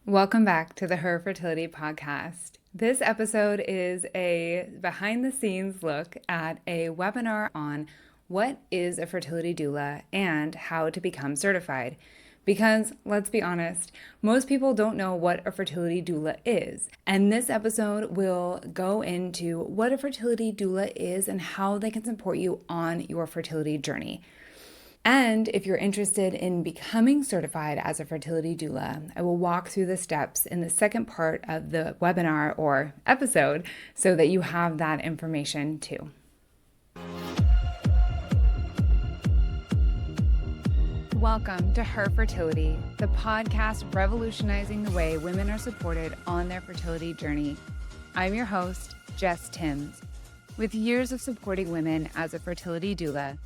Welcome back to the Her Fertility Podcast. This episode is a behind the scenes look at a webinar on what is a fertility doula and how to become certified. Because let's be honest, most people don't know what a fertility doula is. And this episode will go into what a fertility doula is and how they can support you on your fertility journey. And if you're interested in becoming certified as a fertility doula, I will walk through the steps in the second part of the webinar or episode so that you have that information too. Welcome to Her Fertility, the podcast revolutionizing the way women are supported on their fertility journey. I'm your host, Jess Tims. With years of supporting women as a fertility doula,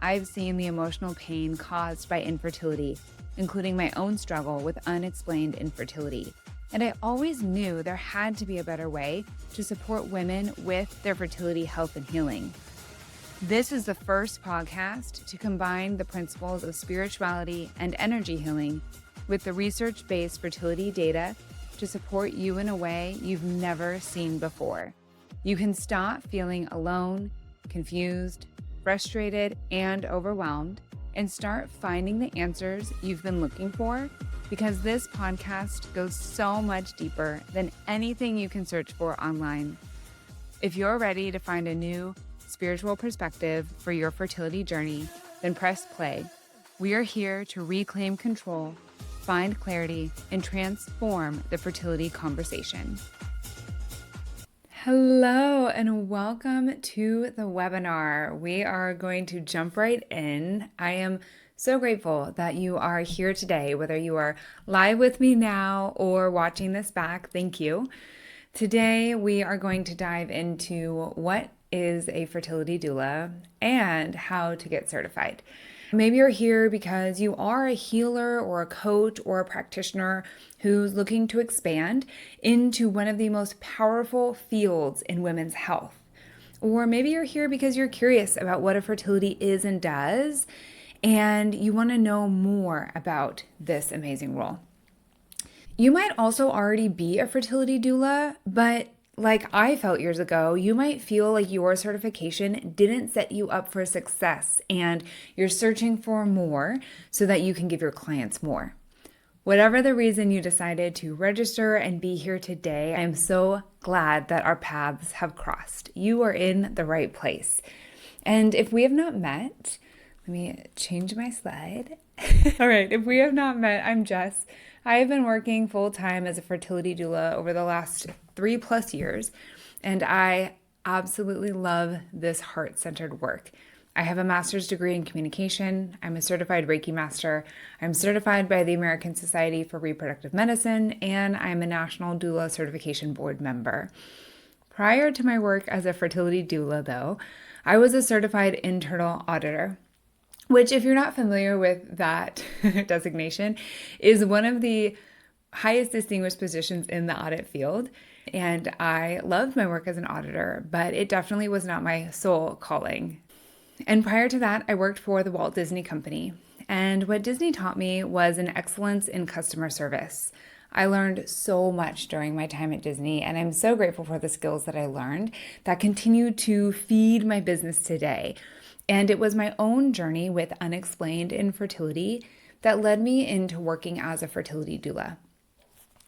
I've seen the emotional pain caused by infertility, including my own struggle with unexplained infertility. And I always knew there had to be a better way to support women with their fertility health and healing. This is the first podcast to combine the principles of spirituality and energy healing with the research-based fertility data to support you in a way you've never seen before. You can stop feeling alone, confused, frustrated, and overwhelmed, and start finding the answers you've been looking for, because this podcast goes so much deeper than anything you can search for online. If you're ready to find a new spiritual perspective for your fertility journey, then press play. We are here to reclaim control, find clarity, and transform the fertility conversation. Hello and welcome to the webinar. We are going to jump right in. I am so grateful that you are here today, whether you are live with me now or watching this back. Thank you. Today we are going to dive into what is a fertility doula and how to get certified. Maybe you're here because you are a healer or a coach or a practitioner who's looking to expand into one of the most powerful fields in women's health. Or maybe you're here because you're curious about what a fertility is and does, and you want to know more about this amazing role. You might also already be a fertility doula, but like I felt years ago, you might feel like your certification didn't set you up for success and you're searching for more so that you can give your clients more. Whatever the reason you decided to register and be here today, I'm so glad that our paths have crossed. You are in the right place. And if we have not met, let me change my slide. All right, if we have not met, I'm Jess. I have been working full-time as a fertility doula over the last 3+ years, and I absolutely love this heart-centered work. I have a master's degree in communication. I'm a certified Reiki master. I'm certified by the American Society for Reproductive Medicine, and I'm a National Doula Certification Board member. Prior to my work as a fertility doula, though, I was a certified internal auditor, which, if you're not familiar with that designation, is one of the highest distinguished positions in the audit field. And I loved my work as an auditor, but it definitely was not my sole calling. And prior to that, I worked for the Walt Disney Company. And what Disney taught me was an excellence in customer service. I learned so much during my time at Disney, and I'm so grateful for the skills that I learned that continue to feed my business today. And it was my own journey with unexplained infertility that led me into working as a fertility doula.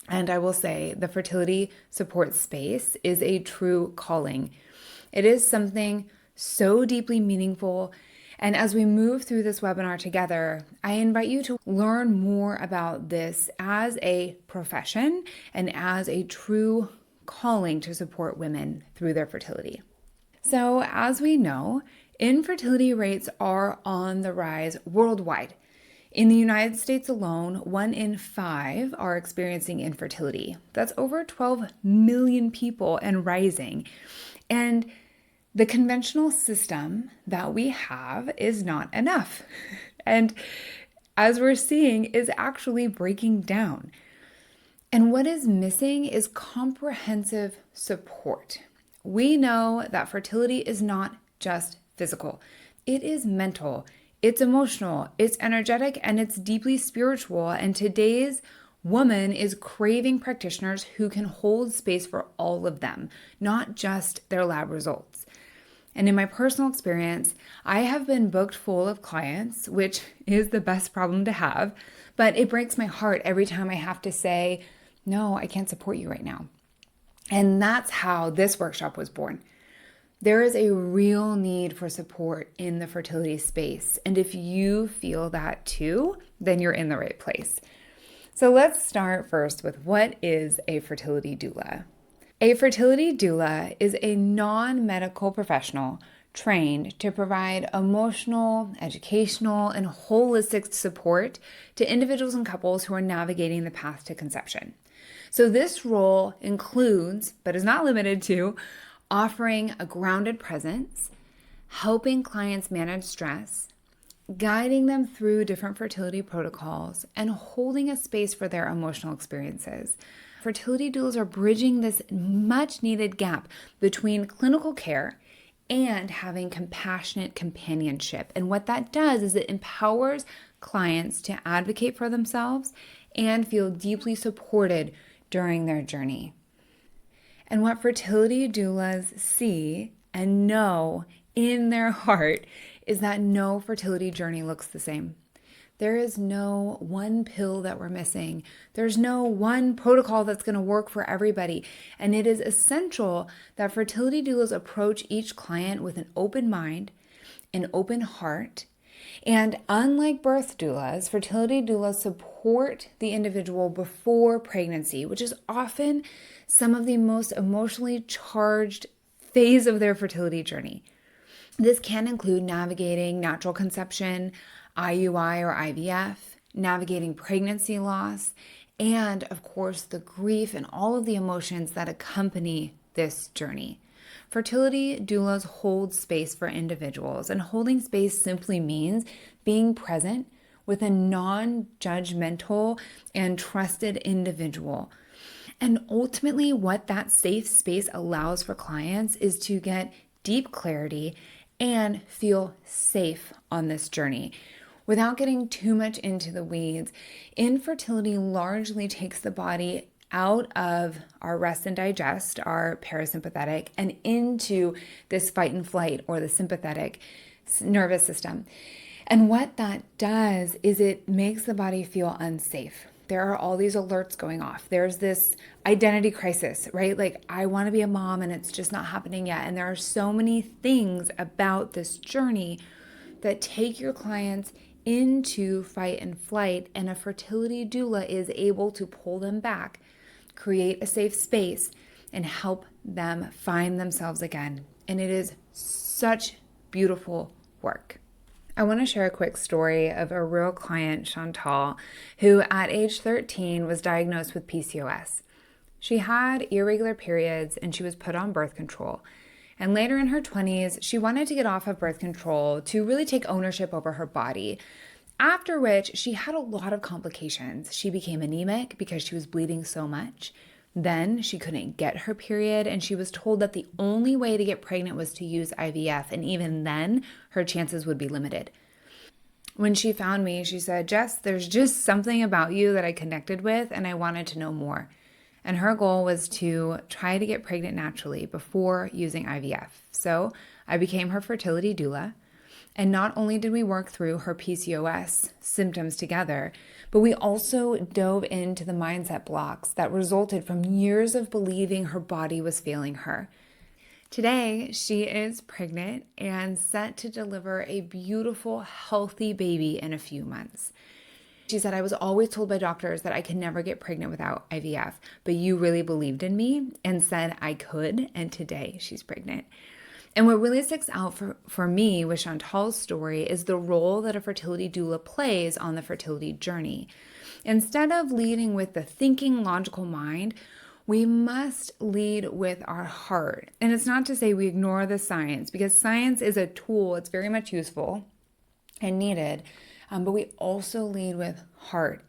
And I will say the fertility support space is a true calling. It is something so deeply meaningful. And as we move through this webinar together, I invite you to learn more about this as a profession and as a true calling to support women through their fertility. So as we know, infertility rates are on the rise worldwide. In the United States alone, 1 in 5 are experiencing infertility. That's over 12 million people and rising. And the conventional system that we have is not enough. And as we're seeing, is actually breaking down. And what is missing is comprehensive support. We know that fertility is not just physical. It is mental, it's emotional, it's energetic, and it's deeply spiritual. And today's Woman is craving practitioners who can hold space for all of them, not just their lab results. And in my personal experience, I have been booked full of clients, which is the best problem to have, but it breaks my heart every time I have to say, no, I can't support you right now. And that's how this workshop was born. There is a real need for support in the fertility space. And if you feel that too, then you're in the right place. So let's start first with what is a fertility doula? A fertility doula is a non-medical professional trained to provide emotional, educational, and holistic support to individuals and couples who are navigating the path to conception. So this role includes, but is not limited to, offering a grounded presence, helping clients manage stress, guiding them through different fertility protocols, and holding a space for their emotional experiences. Fertility doulas are bridging this much needed gap between clinical care and having compassionate companionship. And what that does is it empowers clients to advocate for themselves and feel deeply supported during their journey. And what fertility doulas see and know in their heart is that no fertility journey looks the same. There is no one pill that we're missing. There's no one protocol that's going to work for everybody. And it is essential that fertility doulas approach each client with an open mind, an open heart. And unlike birth doulas, fertility doulas support the individual before pregnancy, which is often some of the most emotionally charged phase of their fertility journey. This can include navigating natural conception, IUI or IVF, navigating pregnancy loss, and of course the grief and all of the emotions that accompany this journey. Fertility doulas hold space for individuals, and holding space simply means being present with a non-judgmental and trusted individual. And ultimately, what that safe space allows for clients is to get deep clarity and feel safe on this journey. Without getting too much into the weeds, infertility largely takes the body out of our rest and digest, our parasympathetic, and into this fight and flight or the sympathetic nervous system. And what that does is it makes the body feel unsafe. There are all these alerts going off. There's this identity crisis, right? Like, I want to be a mom and it's just not happening yet. And there are so many things about this journey that take your clients into fight and flight, and a fertility doula is able to pull them back, create a safe space, and help them find themselves again. And it is such beautiful work. I want to share a quick story of a real client, Chantal, who at age 13 was diagnosed with PCOS. She had irregular periods and she was put on birth control. And later in her 20s, she wanted to get off of birth control to really take ownership over her body. After which, she had a lot of complications. She became anemic because she was bleeding so much. Then she couldn't get her period, and she was told that the only way to get pregnant was to use IVF, and even then, her chances would be limited. When she found me, she said, "Jess, there's just something about you that I connected with, and I wanted to know more." And her goal was to try to get pregnant naturally before using IVF. So I became her fertility doula. And not only did we work through her PCOS symptoms together, but we also dove into the mindset blocks that resulted from years of believing her body was failing her. Today, she is pregnant and set to deliver a beautiful, healthy baby in a few months. She said, "I was always told by doctors that I could never get pregnant without IVF, but you really believed in me and said I could, and today she's pregnant." And what really sticks out for me with Chantal's story is the role that a fertility doula plays on the fertility journey. Instead of leading with the thinking, logical mind, we must lead with our heart. And it's not to say we ignore the science, because science is a tool. It's very much useful and needed, but we also lead with heart.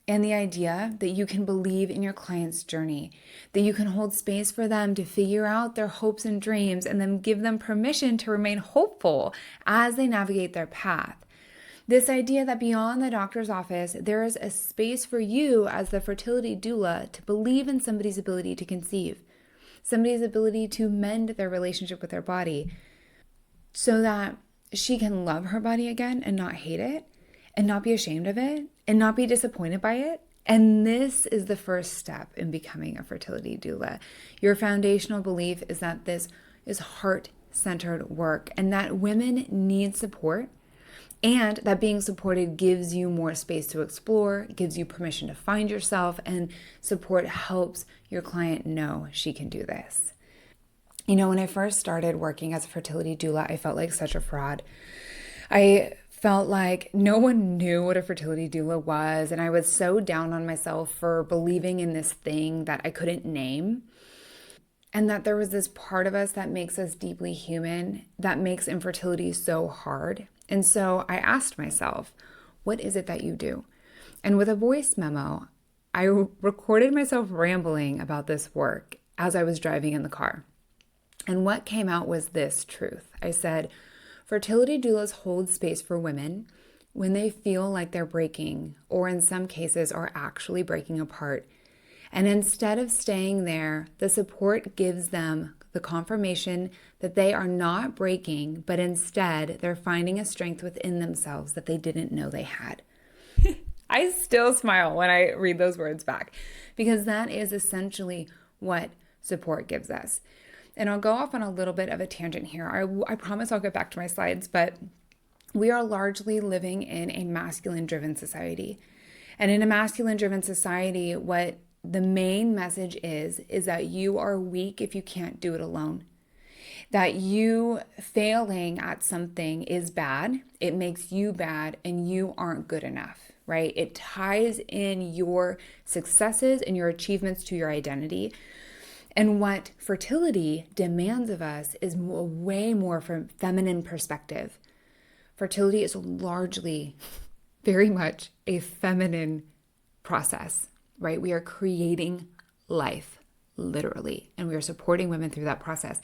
And the idea that you can believe in your client's journey, that you can hold space for them to figure out their hopes and dreams, and then give them permission to remain hopeful as they navigate their path. This idea that beyond the doctor's office, there is a space for you as the fertility doula to believe in somebody's ability to conceive, somebody's ability to mend their relationship with their body so that she can love her body again and not hate it and not be ashamed of it and not be disappointed by it. And this is the first step in becoming a fertility doula. Your foundational belief is that this is heart-centered work and that women need support, and that being supported gives you more space to explore, gives you permission to find yourself, and support helps your client know she can do this. You know, when I first started working as a fertility doula, I felt like such a fraud. I felt like no one knew what a fertility doula was, and I was so down on myself for believing in this thing that I couldn't name. And that there was this part of us that makes us deeply human, that makes infertility so hard. And so I asked myself, what is it that you do? And with a voice memo, I recorded myself rambling about this work as I was driving in the car. And what came out was this truth. I said, fertility doulas hold space for women when they feel like they're breaking, or in some cases are actually breaking apart. And instead of staying there, the support gives them the confirmation that they are not breaking, but instead they're finding a strength within themselves that they didn't know they had. I still smile when I read those words back because that is essentially what support gives us. And I'll go off on a little bit of a tangent here. I promise I'll get back to my slides, but we are largely living in a masculine-driven society. And in a masculine-driven society, what the main message is that you are weak if you can't do it alone. That you failing at something is bad, it makes you bad, and you aren't good enough, right? It ties in your successes and your achievements to your identity. And what fertility demands of us is way more from feminine perspective. Fertility is largely, very much a feminine process. Right? We are creating life, literally, and we are supporting women through that process.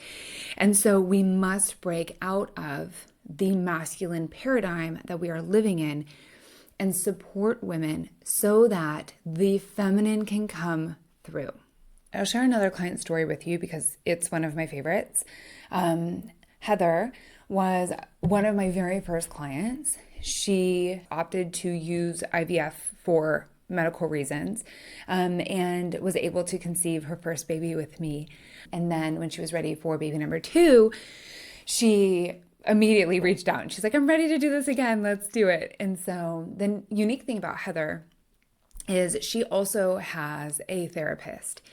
And so we must break out of the masculine paradigm that we are living in and support women so that the feminine can come through. I'll share another client story with you because it's one of my favorites. Heather was one of my very first clients. She opted to use IVF for medical reasons, and was able to conceive her first baby with me. And then when she was ready for baby number 2, she immediately reached out and she's like, I'm ready to do this again. Let's do it. And so the unique thing about Heather is she also has a therapist.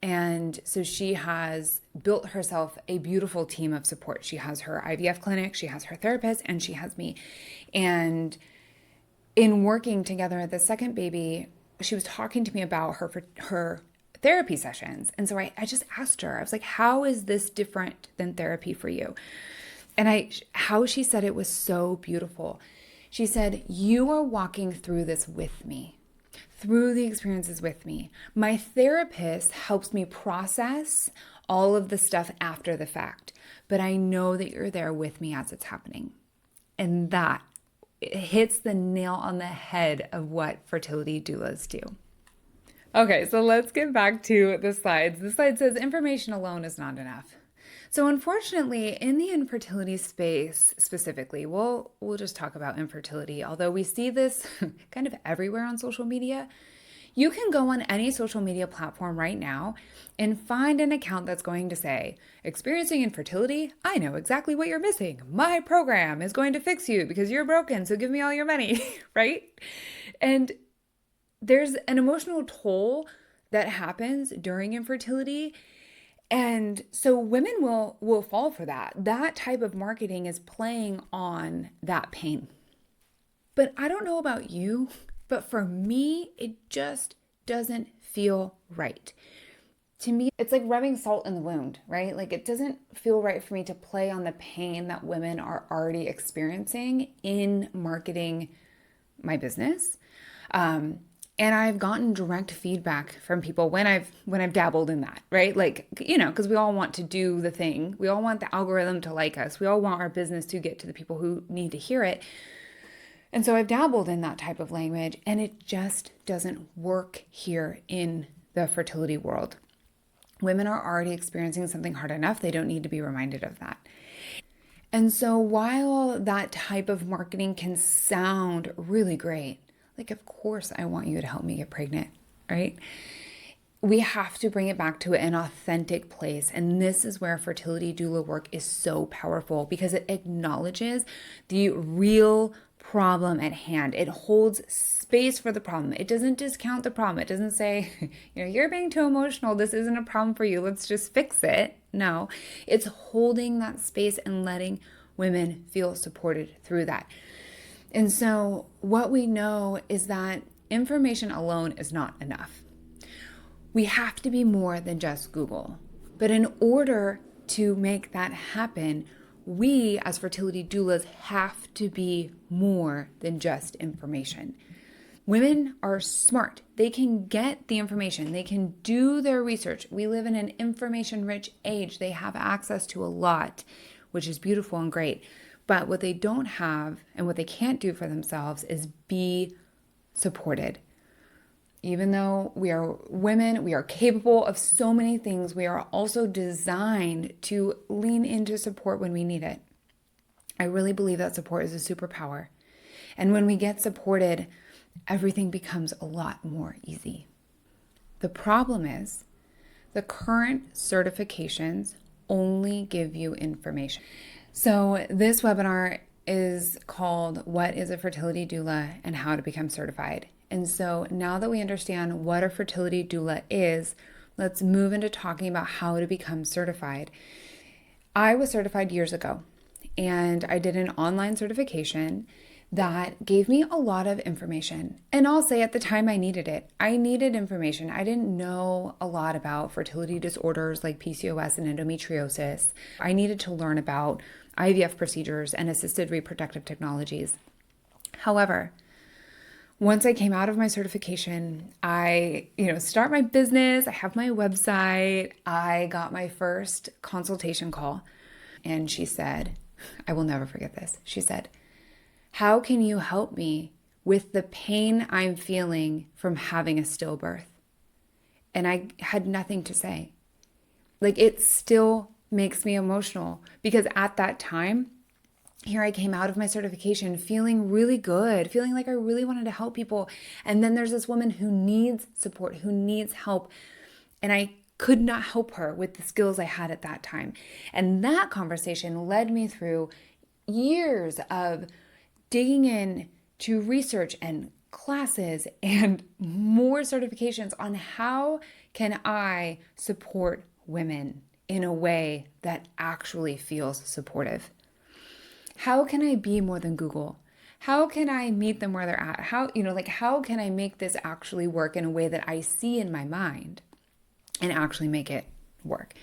And so she has built herself a beautiful team of support. She has her IVF clinic, she has her therapist, and she has me. And in working together at the second baby, she was talking to me about her therapy sessions. And so I just asked her, I was like, how is this different than therapy for you? And how she said it was so beautiful. She said, you are walking through this with me, through the experiences with me. My therapist helps me process all of the stuff after the fact, but I know that you're there with me as it's happening. And that it hits the nail on the head of what fertility doulas do. Okay, so let's get back to the slides. The slide says information alone is not enough. So unfortunately, in the infertility space specifically, we'll just talk about infertility, although we see this kind of everywhere on social media. You can go on any social media platform right now and find an account that's going to say, experiencing infertility, I know exactly what you're missing. My program is going to fix you because you're broken, so give me all your money, right? And there's an emotional toll that happens during infertility. And so women will fall for that. That type of marketing is playing on that pain. But I don't know about you, but for me, it just doesn't feel right. To me, it's like rubbing salt in the wound, right? Like it doesn't feel right for me to play on the pain that women are already experiencing in marketing my business. And I've gotten direct feedback from people when I've dabbled in that, right? Like, you know, because we all want to do the thing. We all want the algorithm to like us. We all want our business to get to the people who need to hear it. And so I've dabbled in that type of language, and it just doesn't work here in the fertility world. Women are already experiencing something hard enough. They don't need to be reminded of that. And so while that type of marketing can sound really great, like, of course I want you to help me get pregnant, right? We have to bring it back to an authentic place. And this is where fertility doula work is so powerful, because it acknowledges the real problem at hand. It holds space for the problem. It doesn't discount the problem. It doesn't say, you're being too emotional. This isn't a problem for you. Let's just fix it. No, it's holding that space and letting women feel supported through that. And so what we know is that information alone is not enough. We have to be more than just Google. But in order to make that happen, we as fertility doulas have to be more than just information. Women are smart. They can get the information. They can do their research. We live in an information-rich age. They have access to a lot, which is beautiful and great. But what they don't have and what they can't do for themselves is be supported. Even though we are women, we are capable of so many things. We are also designed to lean into support when we need it. I really believe that support is a superpower. And when we get supported, everything becomes a lot more easy. The problem is the current certifications only give you information. So this webinar is called What is a Fertility Doula and How to Become Certified. And so now that we understand what a fertility doula is, let's move into talking about how to become certified. I was certified years ago, and I did an online certification that gave me a lot of information. And I'll say at the time I needed it. I needed information. I didn't know a lot about fertility disorders like PCOS and endometriosis. I needed to learn about IVF procedures and assisted reproductive technologies. However, once I came out of my certification, I, start my business, I have my website, I got my first consultation call, and she said, I will never forget this. She said, "How can you help me with the pain I'm feeling from having a stillbirth?" And I had nothing to say. It still makes me emotional, because at that time, here I came out of my certification feeling really good, feeling like I really wanted to help people. And then there's this woman who needs support, who needs help. And I could not help her with the skills I had at that time. And that conversation led me through years of digging in to research and classes and more certifications on how can I support women in a way that actually feels supportive. How can I be more than Google? How can I meet them where they're at? How can I make this actually work in a way that I see in my mind and actually make it work?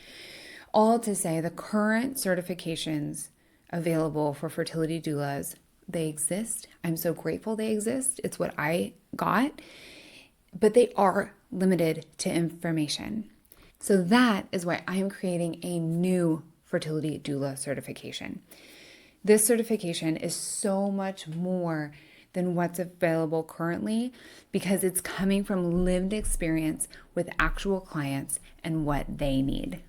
All to say, the current certifications available for fertility doulas, they exist. I'm so grateful they exist. It's what I got, but they are limited to information. So that is why I am creating a new fertility doula certification. This certification is so much more than what's available currently, because it's coming from lived experience with actual clients and what they need.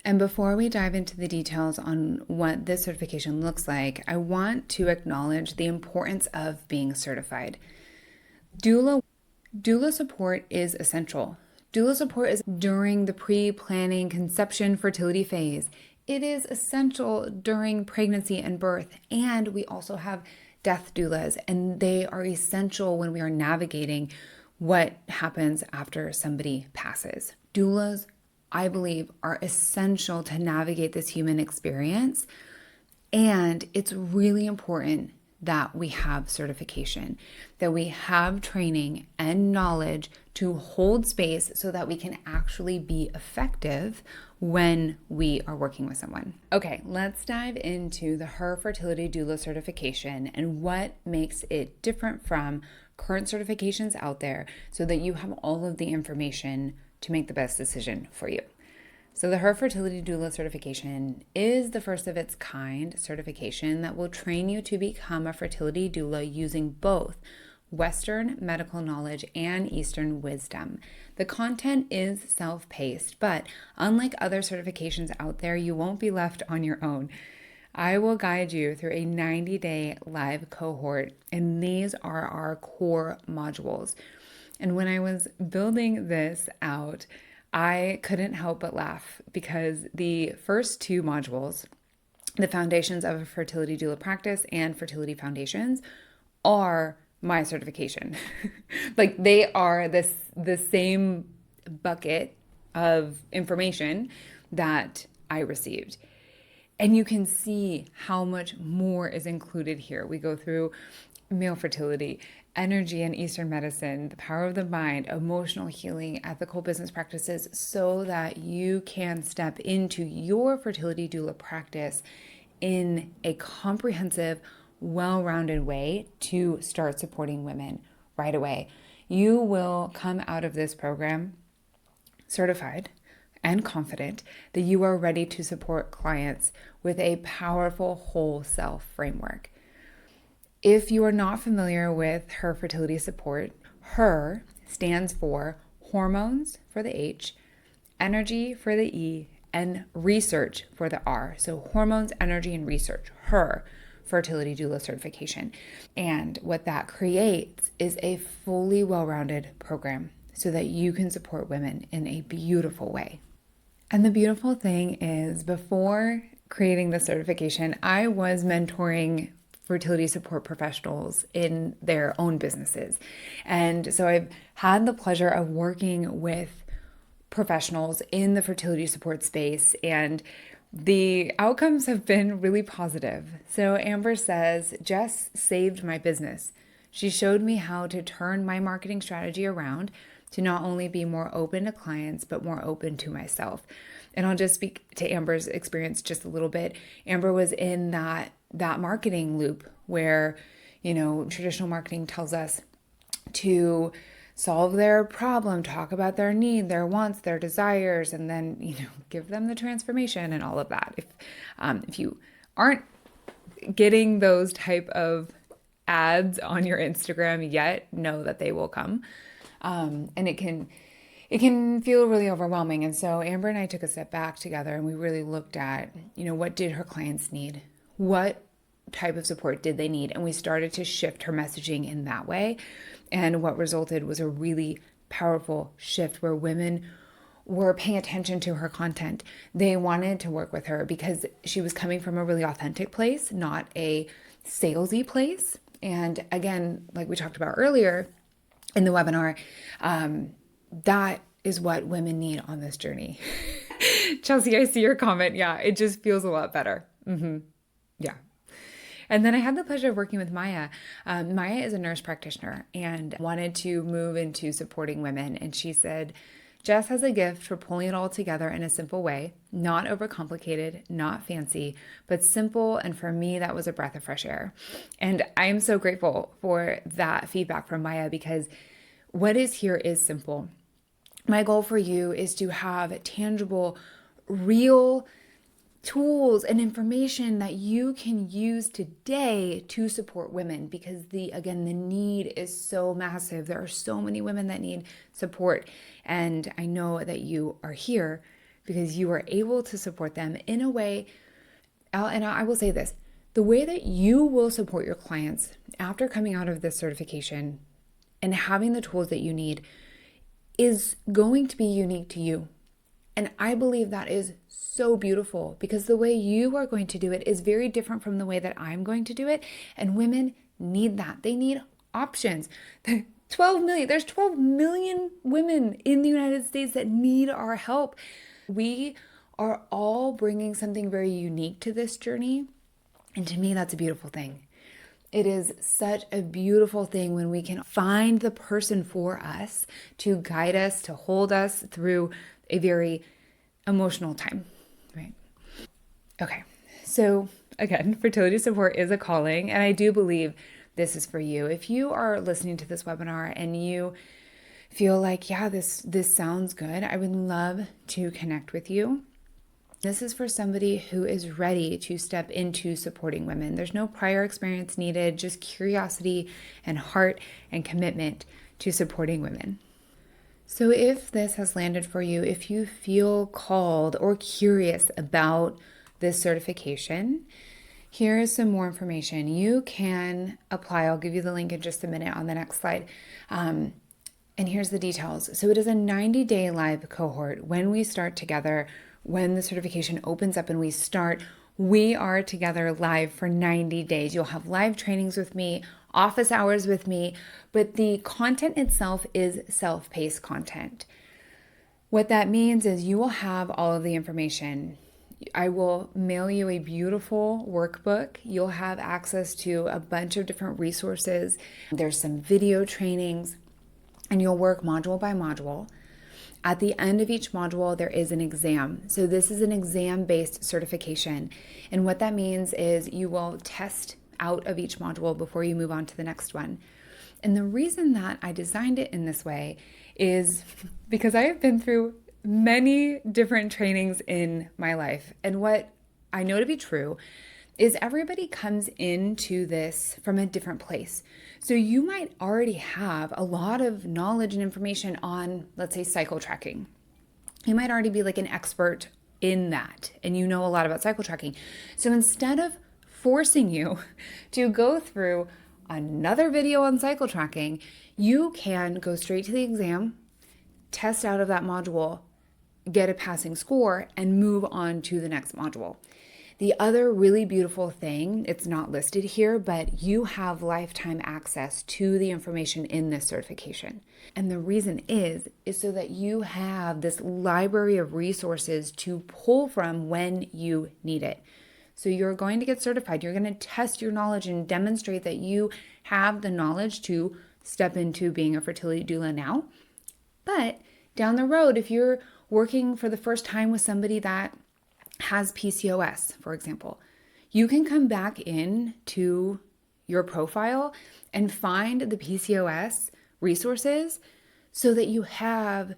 And before we dive into the details on what this certification looks like, I want to acknowledge the importance of being certified. Doula support is essential. Doula support is during the pre-planning, conception, fertility phase. It is essential during pregnancy and birth. And we also have death doulas, and they are essential when we are navigating what happens after somebody passes. Doulas, I believe, are essential to navigate this human experience. And it's really important that we have certification, that we have training and knowledge to hold space so that we can actually be effective when we are working with someone. Okay, let's dive into the Her Fertility Doula Certification and what makes it different from current certifications out there, so that you have all of the information to make the best decision for you. So the Her Fertility Doula Certification is the first of its kind certification that will train you to become a fertility doula using both Western medical knowledge and Eastern wisdom. The content is self-paced, but unlike other certifications out there, you won't be left on your own. I will guide you through a 90-day live cohort, and these are our core modules. And when I was building this out, I couldn't help but laugh because the first two modules, the foundations of a fertility doula practice and fertility foundations, are my certification. Like they are the same bucket of information that I received. And you can see how much more is included here. We go through male fertility, energy and Eastern medicine, the power of the mind, emotional healing, ethical business practices, so that you can step into your fertility doula practice in a comprehensive, well-rounded way to start supporting women right away. You will come out of this program certified and confident that you are ready to support clients with a powerful whole self framework. If you are not familiar with Her Fertility Support, Her stands for hormones for the H, energy for the E, and research for the R. So hormones, energy, and research. Her Fertility Doula Certification. And what that creates is a fully well-rounded program so that you can support women in a beautiful way. And the beautiful thing is, before creating the certification, I was mentoring fertility support professionals in their own businesses. And so I've had the pleasure of working with professionals in the fertility support space, and the outcomes have been really positive. So Amber says, Jess saved my business. She showed me how to turn my marketing strategy around to not only be more open to clients, but more open to myself. And I'll just speak to Amber's experience just a little bit. Amber was in that marketing loop where, traditional marketing tells us to solve their problem, talk about their need, their wants, their desires, and then, give them the transformation and all of that. If you aren't getting those type of ads on your Instagram yet, know that they will come. And it can feel really overwhelming. And so Amber and I took a step back together and we really looked at, what did her clients need? What type of support did they need? And we started to shift her messaging in that way. And what resulted was a really powerful shift where women were paying attention to her content. They wanted to work with her because she was coming from a really authentic place, not a salesy place. And again, like we talked about earlier in the webinar, that is what women need on this journey. Chelsea, I see your comment. Yeah, it just feels a lot better. Yeah. And then I had the pleasure of working with Maya. Maya is a nurse practitioner and wanted to move into supporting women. And she said, Jess has a gift for pulling it all together in a simple way, not overcomplicated, not fancy, but simple. And for me, that was a breath of fresh air. And I am so grateful for that feedback from Maya, because what is here is simple. My goal for you is to have tangible, real tools and information that you can use today to support women, because the need is so massive. There are so many women that need support, and I know that you are here because you are able to support them in a way. And I will say this, the way that you will support your clients after coming out of this certification and having the tools that you need is going to be unique to you. And I believe that is so beautiful, because the way you are going to do it is very different from the way that I'm going to do it. And women need that. They need options. 12 million, there's 12 million women in the United States that need our help. We are all bringing something very unique to this journey. And to me, that's a beautiful thing. It is such a beautiful thing when we can find the person for us to guide us, to hold us through a very emotional time, right? Okay, so again, fertility support is a calling, and I do believe this is for you. If you are listening to this webinar and you feel like, yeah, this sounds good, I would love to connect with you. This is for somebody who is ready to step into supporting women. There's no prior experience needed, just curiosity and heart and commitment to supporting women. So if this has landed for you, if you feel called or curious about this certification, here is some more information. You can apply. I'll give you the link in just a minute on the next slide. And here's the details. So it is a 90-day live cohort. When we start together, when the certification opens up and we are together live for 90 days. You'll have live trainings with me, office hours with me, but the content itself is self-paced content. What that means is you will have all of the information. I will mail you a beautiful workbook. You'll have access to a bunch of different resources. There's some video trainings, and you'll work module by module. At the end of each module, there is an exam. So this is an exam-based certification. And what that means is you will test out of each module before you move on to the next one. And the reason that I designed it in this way is because I have been through many different trainings in my life. And what I know to be true is everybody comes into this from a different place. So you might already have a lot of knowledge and information on, let's say, cycle tracking. You might already be like an expert in that, and you know a lot about cycle tracking. So instead of forcing you to go through another video on cycle tracking, you can go straight to the exam, test out of that module, get a passing score, and move on to the next module. The other really beautiful thing, it's not listed here, but you have lifetime access to the information in this certification. And the reason is so that you have this library of resources to pull from when you need it. So you're going to get certified. You're going to test your knowledge and demonstrate that you have the knowledge to step into being a fertility doula now. But down the road, if you're working for the first time with somebody that has PCOS, for example, you can come back in to your profile and find the PCOS resources so that you have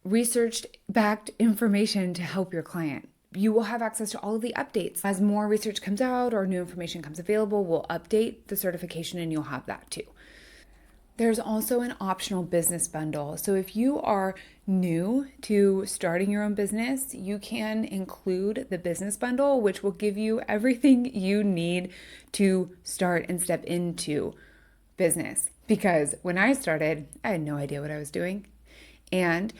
research-backed information to help your client. You will have access to all of the updates. As more research comes out or new information comes available, we'll update the certification and you'll have that too. There's also an optional business bundle. So if you are new to starting your own business, you can include the business bundle, which will give you everything you need to start and step into business. Because when I started, I had no idea what I was doing. And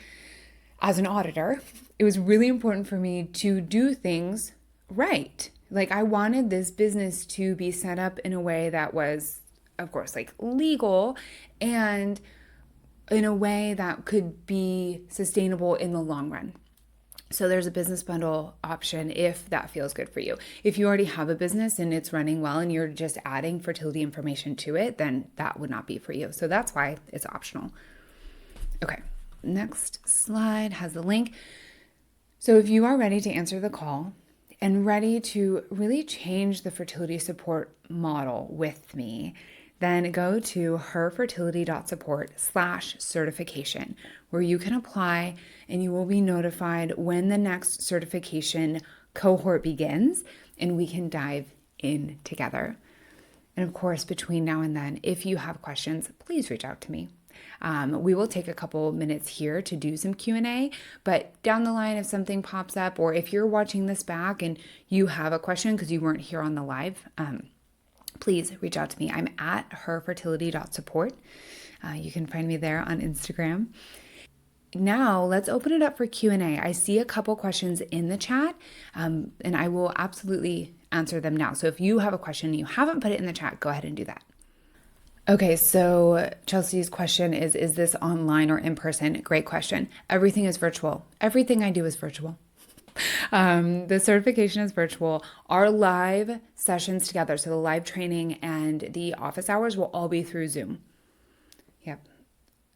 as an auditor, it was really important for me to do things right. Like I wanted this business to be set up in a way that was, of course, like legal and in a way that could be sustainable in the long run. So there's a business bundle option if that feels good for you. If you already have a business and it's running well and you're just adding fertility information to it, then that would not be for you. So that's why it's optional. Okay, next slide has the link. So if you are ready to answer the call and ready to really change the fertility support model with me, then go to herfertility.support/certification, where you can apply and you will be notified when the next certification cohort begins and we can dive in together. And of course, between now and then, if you have questions, please reach out to me. We will take a couple minutes here to do some Q&A, but down the line, if something pops up or if you're watching this back and you have a question because you weren't here on the live, please reach out to me. I'm at herfertility.support. You can find me there on Instagram. Now let's open it up for Q&A. I see a couple questions in the chat, and I will absolutely answer them now. So if you have a question and you haven't put it in the chat, go ahead and do that. Okay, so Chelsea's question is this online or in person? Great question. Everything is virtual. Everything I do is virtual. The certification is virtual. Our live sessions together, so the live training and the office hours will all be through Zoom. Yep.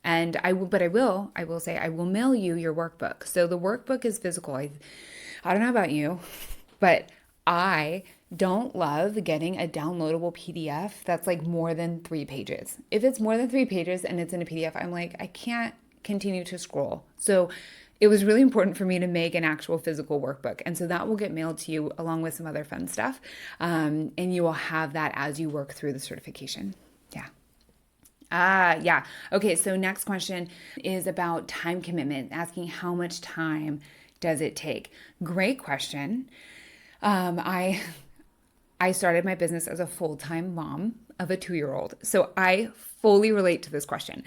And I will say I will mail you your workbook. So the workbook is physical. I don't know about you, but I don't love getting a downloadable PDF that's like more than 3 pages. If it's more than 3 pages and it's in a PDF, I'm like, I can't continue to scroll. So it was really important for me to make an actual physical workbook. And so that will get mailed to you along with some other fun stuff. And you will have that as you work through the certification. Yeah. Yeah. Okay. So next question is about time commitment, asking how much time does it take? Great question. I started my business as a full-time mom of a 2-year-old. So I fully relate to this question.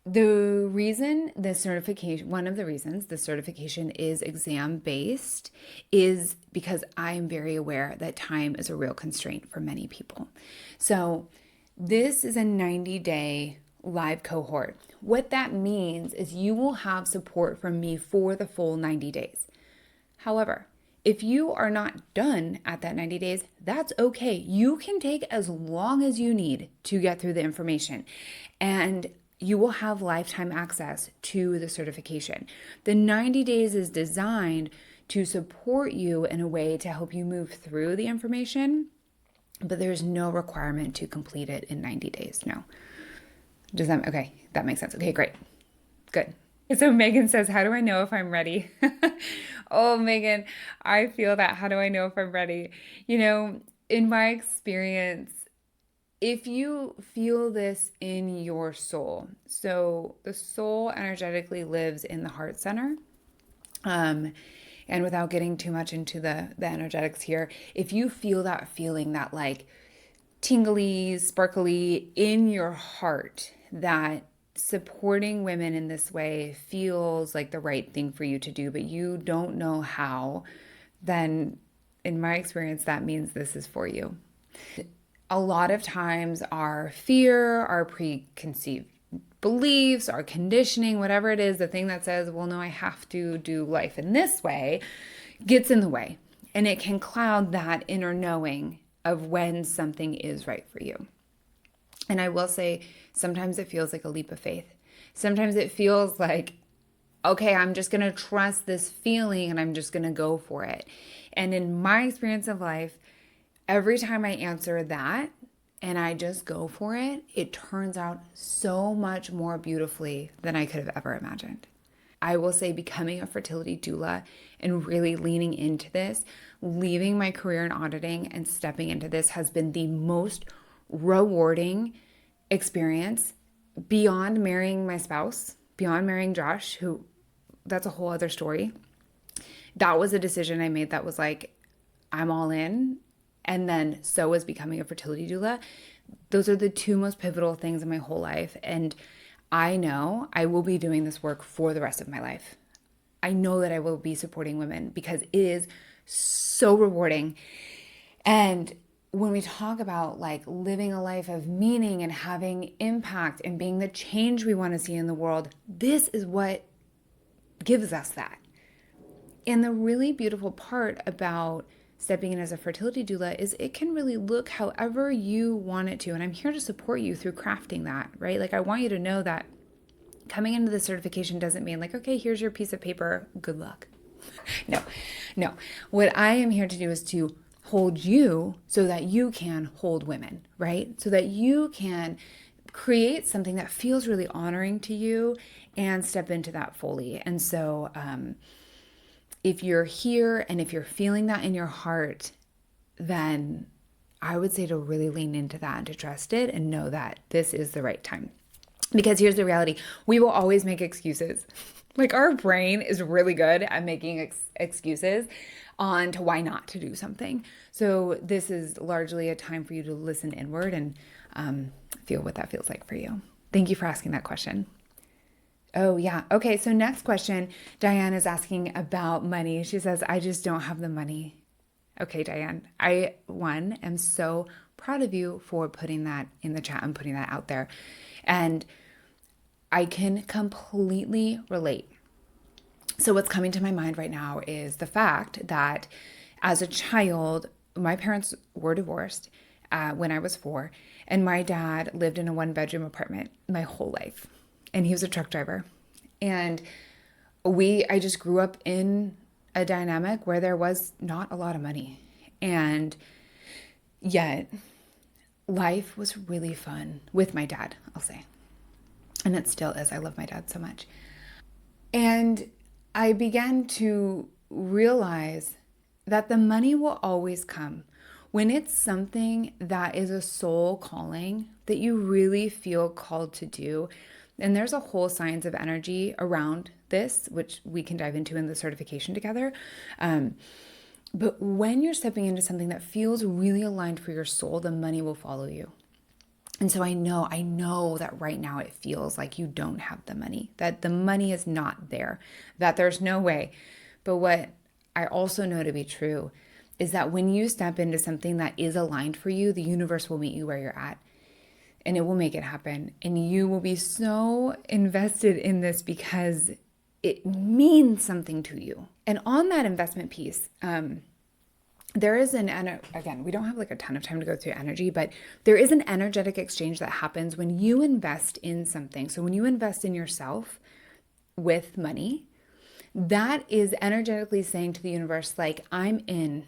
The reason the certification, one of the reasons the certification is exam based is because I'm very aware that time is a real constraint for many people. So this is a 90-day live cohort. What that means is you will have support from me for the full 90 days. However, if you are not done at that 90 days, that's okay. You can take as long as you need to get through the information, and you will have lifetime access to the certification. The 90 days is designed to support you in a way to help you move through the information, but there's no requirement to complete it in 90 days. No. Okay, that makes sense. Okay, great. Good. So Megan says, how do I know if I'm ready? Oh, Megan, I feel that. How do I know if I'm ready? In my experience, if you feel this in your soul, so the soul energetically lives in the heart center. And without getting too much into the energetics here, if you feel that feeling, that like tingly, sparkly in your heart, that supporting women in this way feels like the right thing for you to do, but you don't know how, then in my experience, that means this is for you. A lot of times our fear, our preconceived beliefs, our conditioning, whatever it is, the thing that says, well, no, I have to do life in this way, gets in the way. And it can cloud that inner knowing of when something is right for you. And I will say, sometimes it feels like a leap of faith. Sometimes it feels like, okay, I'm just going to trust this feeling and I'm just going to go for it. And in my experience of life, every time I answer that and I just go for it, it turns out so much more beautifully than I could have ever imagined. I will say becoming a fertility doula and really leaning into this, leaving my career in auditing and stepping into this has been the most rewarding experience beyond marrying my spouse, beyond marrying Josh, who that's a whole other story. That was a decision I made that was like, I'm all in. And then so was becoming a fertility doula. Those are the two most pivotal things in my whole life. And I know I will be doing this work for the rest of my life. I know that I will be supporting women because it is so rewarding. And when we talk about like living a life of meaning and having impact and being the change we want to see in the world, this is what gives us that. And the really beautiful part about stepping in as a fertility doula is it can really look however you want it to. And I'm here to support you through crafting that, right? Like I want you to know that coming into the certification doesn't mean like, okay, here's your piece of paper, good luck. No. What I am here to do is to hold you so that you can hold women, right? So that you can create something that feels really honoring to you and step into that fully. And so, if you're here and if you're feeling that in your heart, then I would say to really lean into that and to trust it and know that this is the right time. Because here's the reality. We will always make excuses. Like our brain is really good at making excuses on to why not to do something. So this is largely a time for you to listen inward and feel what that feels like for you. Thank you for asking that question. Oh, yeah. Okay. So next question, Diane is asking about money. She says, I just don't have the money. Okay, Diane, I am so proud of you for putting that in the chat and putting that out there. And I can completely relate. So what's coming to my mind right now is the fact that as a child, my parents were divorced when I was 4, and my dad lived in a 1-bedroom apartment my whole life. And he was a truck driver. And I just grew up in a dynamic where there was not a lot of money. And yet life was really fun with my dad, I'll say. And it still is. I love my dad so much. And I began to realize that the money will always come when it's something that is a soul calling that you really feel called to do. And there's a whole science of energy around this, which we can dive into in the certification together. But when you're stepping into something that feels really aligned for your soul, the money will follow you. And so I know that right now it feels like you don't have the money, that the money is not there, that there's no way. But what I also know to be true is that when you step into something that is aligned for you, the universe will meet you where you're at and it will make it happen. And you will be so invested in this because it means something to you. And on that investment piece, there is again, we don't have like a ton of time to go through energy, but there is an energetic exchange that happens when you invest in something. So when you invest in yourself with money, that is energetically saying to the universe, like, I'm in,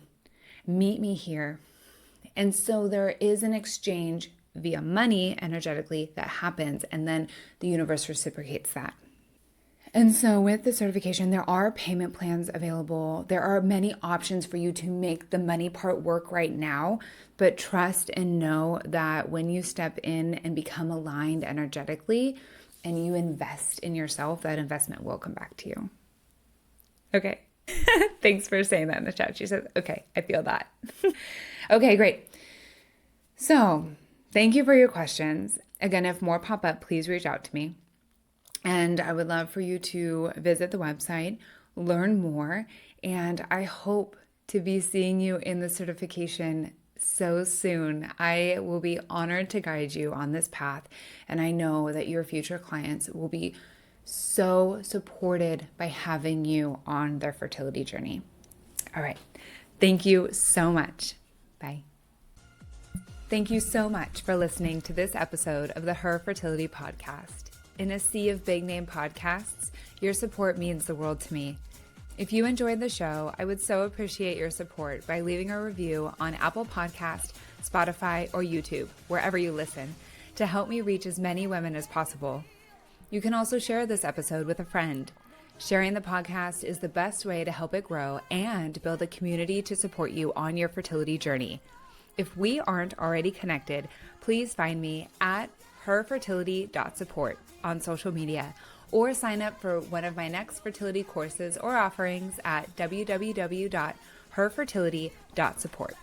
meet me here. And so there is an exchange via money energetically that happens, and then the universe reciprocates that. And so with the certification, there are payment plans available. There are many options for you to make the money part work right now, but trust and know that when you step in and become aligned energetically and you invest in yourself, that investment will come back to you. Okay. Thanks for saying that in the chat. She says, okay, I feel that. Okay, great. So thank you for your questions. Again, if more pop up, please reach out to me. And I would love for you to visit the website, learn more, and I hope to be seeing you in the certification so soon. I will be honored to guide you on this path, and I know that your future clients will be so supported by having you on their fertility journey. All right. Thank you so much. Bye. Thank you so much for listening to this episode of the Her Fertility Podcast. In a sea of big name podcasts, your support means the world to me. If you enjoyed the show, I would so appreciate your support by leaving a review on Apple Podcast, Spotify, or YouTube, wherever you listen, to help me reach as many women as possible. You can also share this episode with a friend. Sharing the podcast is the best way to help it grow and build a community to support you on your fertility journey. If we aren't already connected, please find me at herfertility.support on social media, or sign up for one of my next fertility courses or offerings at www.herfertility.support.